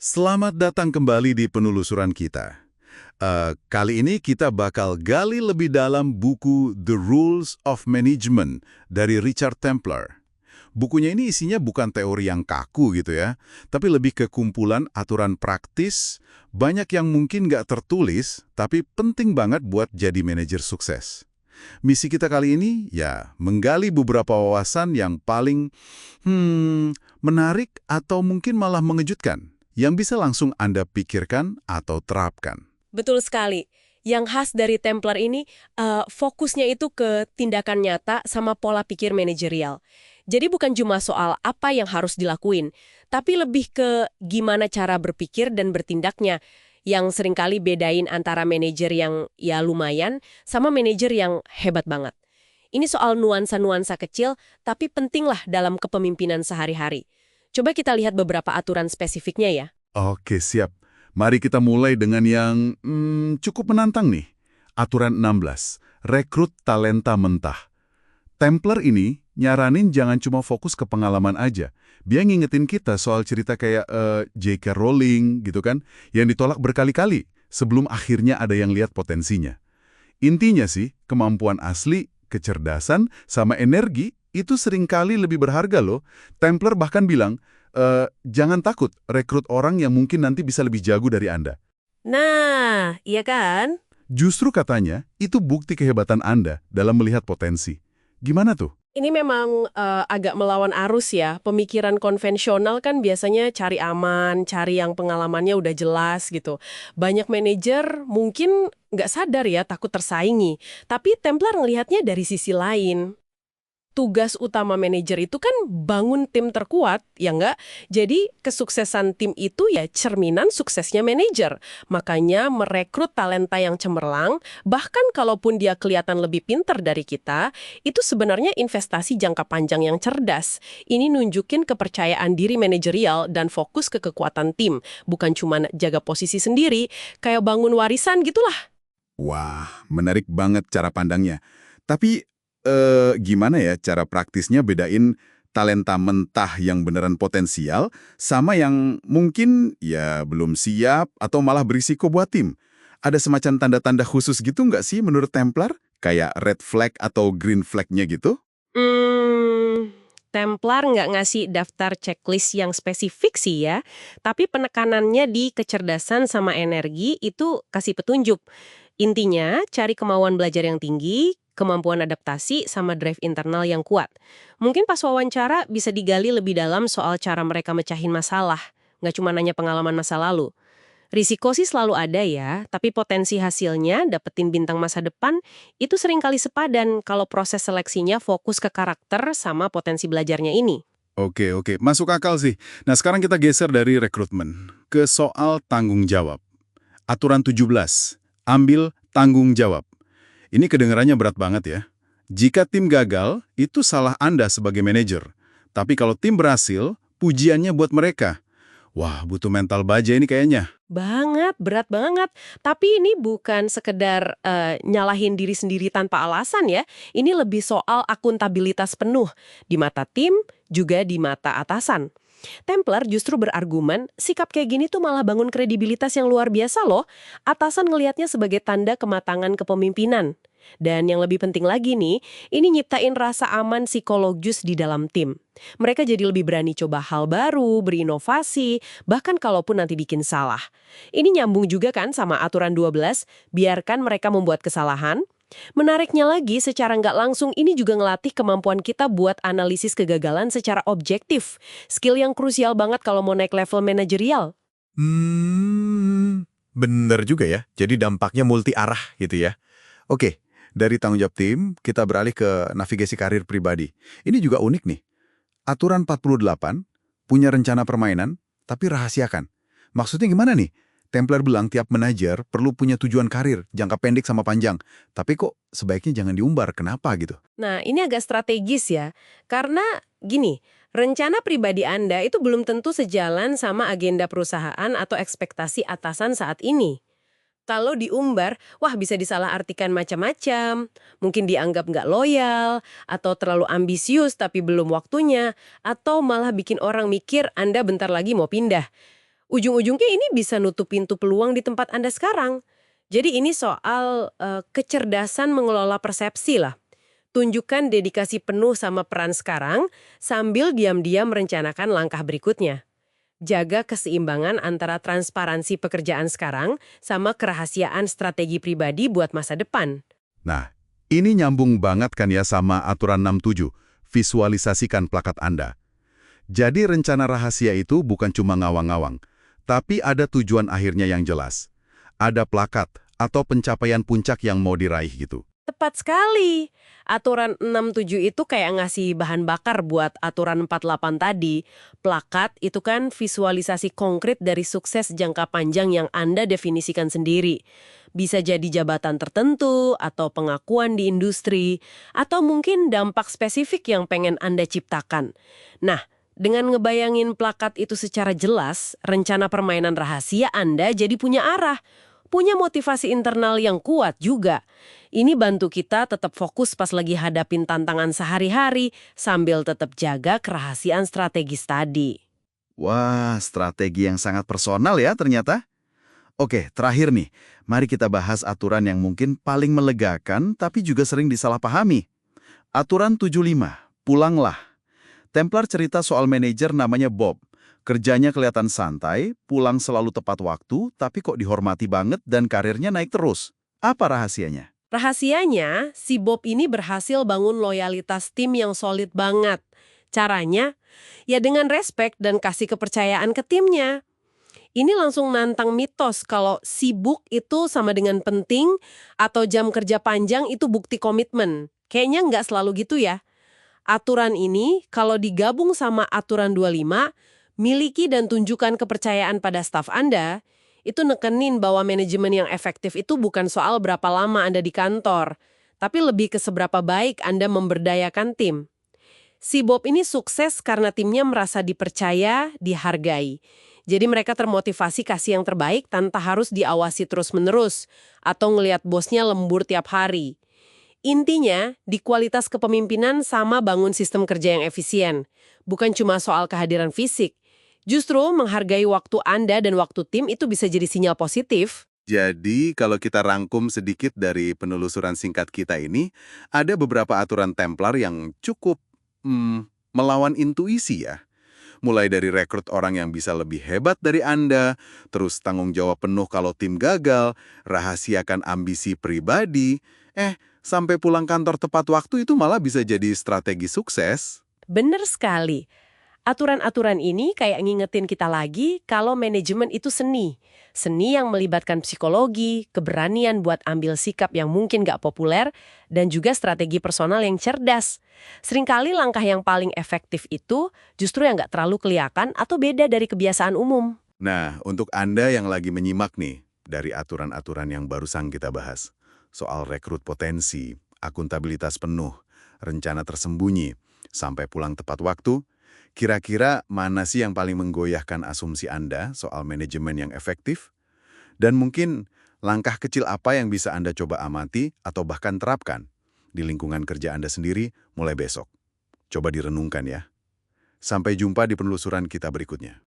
Selamat datang kembali di penelusuran kita. Kali ini kita bakal gali lebih dalam buku The Rules of Management dari Richard Templer. Bukunya ini isinya bukan teori yang kaku gitu ya, tapi lebih ke kumpulan aturan praktis, banyak yang mungkin nggak tertulis, tapi penting banget buat jadi manajer sukses. Misi kita kali ini ya menggali beberapa wawasan yang paling menarik atau mungkin malah mengejutkan, yang bisa langsung Anda pikirkan atau terapkan. Betul sekali. Yang khas dari Templar ini, fokusnya itu ke tindakan nyata sama pola pikir manajerial. Jadi bukan cuma soal apa yang harus dilakuin, tapi lebih ke gimana cara berpikir dan bertindaknya, yang seringkali bedain antara manajer yang ya lumayan sama manajer yang hebat banget. Ini soal nuansa-nuansa kecil, tapi penting lah dalam kepemimpinan sehari-hari. Coba kita lihat beberapa aturan spesifiknya ya. Oke, siap. Mari kita mulai dengan yang cukup menantang nih. Aturan 16, rekrut talenta mentah. Templar ini nyaranin jangan cuma fokus ke pengalaman aja. Dia ngingetin kita soal cerita kayak J.K. Rowling gitu kan, yang ditolak berkali-kali sebelum akhirnya ada yang lihat potensinya. Intinya sih, kemampuan asli, kecerdasan, sama energi itu seringkali lebih berharga loh. Templar bahkan bilang, jangan takut rekrut orang yang mungkin nanti bisa lebih jago dari Anda. Nah, iya kan? Justru katanya, itu bukti kehebatan Anda dalam melihat potensi. Gimana tuh? Ini memang agak melawan arus ya. Pemikiran konvensional kan biasanya cari aman, cari yang pengalamannya udah jelas gitu. Banyak manajer mungkin nggak sadar ya takut tersaingi. Tapi Templar ngelihatnya dari sisi lain. Tugas utama manajer itu kan bangun tim terkuat, ya nggak? Jadi kesuksesan tim itu ya cerminan suksesnya manajer. Makanya merekrut talenta yang cemerlang, bahkan kalaupun dia kelihatan lebih pinter dari kita, itu sebenarnya investasi jangka panjang yang cerdas. Ini nunjukin kepercayaan diri manajerial dan fokus ke kekuatan tim, bukan cuma jaga posisi sendiri, kayak bangun warisan gitulah. Wah, menarik banget cara pandangnya. Tapi, gimana ya cara praktisnya bedain talenta mentah yang beneran potensial sama yang mungkin ya belum siap atau malah berisiko buat tim? Ada semacam tanda-tanda khusus gitu nggak sih menurut Templar? Kayak red flag atau green flag-nya gitu? Hmm, Templar nggak ngasih daftar checklist yang spesifik sih ya, tapi penekanannya di kecerdasan sama energi itu kasih petunjuk. Intinya, cari kemauan belajar yang tinggi, kemampuan adaptasi, sama drive internal yang kuat. Mungkin pas wawancara bisa digali lebih dalam soal cara mereka mecahin masalah, nggak cuma nanya pengalaman masa lalu. Risiko sih selalu ada ya, tapi potensi hasilnya dapetin bintang masa depan itu seringkali sepadan kalau proses seleksinya fokus ke karakter sama potensi belajarnya ini. Oke, oke. Masuk akal sih. Nah, sekarang kita geser dari rekrutmen ke soal tanggung jawab. Aturan 17, ambil tanggung jawab. Ini kedengarannya berat banget ya. Jika tim gagal, itu salah Anda sebagai manajer. Tapi kalau tim berhasil, pujiannya buat mereka. Wah, butuh mental baja ini kayaknya. Banget, berat banget. Tapi ini bukan sekedar nyalahin diri sendiri tanpa alasan ya. Ini lebih soal akuntabilitas penuh di mata tim, juga di mata atasan. Templar justru berargumen, sikap kayak gini tuh malah bangun kredibilitas yang luar biasa loh. Atasan ngelihatnya sebagai tanda kematangan kepemimpinan. Dan yang lebih penting lagi nih, ini nyiptain rasa aman psikologis di dalam tim. Mereka jadi lebih berani coba hal baru, berinovasi, bahkan kalaupun nanti bikin salah. Ini nyambung juga kan sama aturan 12, biarkan mereka membuat kesalahan. Menariknya lagi, secara nggak langsung ini juga ngelatih kemampuan kita buat analisis kegagalan secara objektif. Skill yang krusial banget kalau mau naik level manajerial. Bener juga ya. Jadi dampaknya multi arah gitu ya. Oke, dari tanggung jawab tim, kita beralih ke navigasi karir pribadi. Ini juga unik nih. Aturan 48, punya rencana permainan, tapi rahasiakan. Maksudnya gimana nih? Templar bilang tiap manajer perlu punya tujuan karir, jangka pendek sama panjang. Tapi kok sebaiknya jangan diumbar, kenapa gitu? Nah, ini agak strategis ya. Karena gini, rencana pribadi Anda itu belum tentu sejalan sama agenda perusahaan atau ekspektasi atasan saat ini. Kalau diumbar, wah bisa disalahartikan macam-macam. Mungkin dianggap nggak loyal, atau terlalu ambisius tapi belum waktunya, atau malah bikin orang mikir Anda bentar lagi mau pindah. Ujung-ujungnya ini bisa nutup pintu peluang di tempat Anda sekarang. Jadi ini soal kecerdasan mengelola persepsi lah. Tunjukkan dedikasi penuh sama peran sekarang sambil diam-diam merencanakan langkah berikutnya. Jaga keseimbangan antara transparansi pekerjaan sekarang sama kerahasiaan strategi pribadi buat masa depan. Nah, ini nyambung banget kan ya sama aturan 67, visualisasikan plakat Anda. Jadi rencana rahasia itu bukan cuma ngawang-ngawang, tapi ada tujuan akhirnya yang jelas. Ada plakat atau pencapaian puncak yang mau diraih gitu. Tepat sekali. Aturan 67 itu kayak ngasih bahan bakar buat aturan 48 tadi. Plakat itu kan visualisasi konkret dari sukses jangka panjang yang Anda definisikan sendiri. Bisa jadi jabatan tertentu, atau pengakuan di industri, atau mungkin dampak spesifik yang pengen Anda ciptakan. Nah, dengan ngebayangin plakat itu secara jelas, rencana permainan rahasia Anda jadi punya arah. Punya motivasi internal yang kuat juga. Ini bantu kita tetap fokus pas lagi hadapin tantangan sehari-hari sambil tetap jaga kerahasiaan strategis tadi. Wah, strategi yang sangat personal ya ternyata. Oke, terakhir nih, mari kita bahas aturan yang mungkin paling melegakan tapi juga sering disalahpahami. Aturan 75, pulanglah. Templar cerita soal manajer namanya Bob. Kerjanya kelihatan santai, pulang selalu tepat waktu, tapi kok dihormati banget dan karirnya naik terus. Apa rahasianya? Rahasianya, si Bob ini berhasil bangun loyalitas tim yang solid banget. Caranya, ya dengan respek dan kasih kepercayaan ke timnya. Ini langsung nantang mitos kalau sibuk itu sama dengan penting atau jam kerja panjang itu bukti komitmen. Kayaknya nggak selalu gitu ya. Aturan ini kalau digabung sama aturan 25, miliki dan tunjukkan kepercayaan pada staf Anda, itu nekenin bahwa manajemen yang efektif itu bukan soal berapa lama Anda di kantor, tapi lebih ke seberapa baik Anda memberdayakan tim. Si Bob ini sukses karena timnya merasa dipercaya, dihargai. Jadi mereka termotivasi kasih yang terbaik tanpa harus diawasi terus-menerus atau ngelihat bosnya lembur tiap hari. Intinya, di kualitas kepemimpinan sama bangun sistem kerja yang efisien. Bukan cuma soal kehadiran fisik. Justru menghargai waktu Anda dan waktu tim itu bisa jadi sinyal positif. Jadi, kalau kita rangkum sedikit dari penelusuran singkat kita ini, ada beberapa aturan Templar yang cukup melawan intuisi ya. Mulai dari rekrut orang yang bisa lebih hebat dari Anda, terus tanggung jawab penuh kalau tim gagal, rahasiakan ambisi pribadi, sampai pulang kantor tepat waktu itu malah bisa jadi strategi sukses. Bener sekali. Aturan-aturan ini kayak ngingetin kita lagi kalau manajemen itu seni. Seni yang melibatkan psikologi, keberanian buat ambil sikap yang mungkin gak populer, dan juga strategi personal yang cerdas. Seringkali langkah yang paling efektif itu justru yang gak terlalu kelihatan atau beda dari kebiasaan umum. Nah, untuk Anda yang lagi menyimak nih, dari aturan-aturan yang barusan kita bahas, soal rekrut potensi, akuntabilitas penuh, rencana tersembunyi, sampai pulang tepat waktu, kira-kira mana sih yang paling menggoyahkan asumsi Anda soal manajemen yang efektif? Dan mungkin langkah kecil apa yang bisa Anda coba amati atau bahkan terapkan di lingkungan kerja Anda sendiri mulai besok? Coba direnungkan ya. Sampai jumpa di penelusuran kita berikutnya.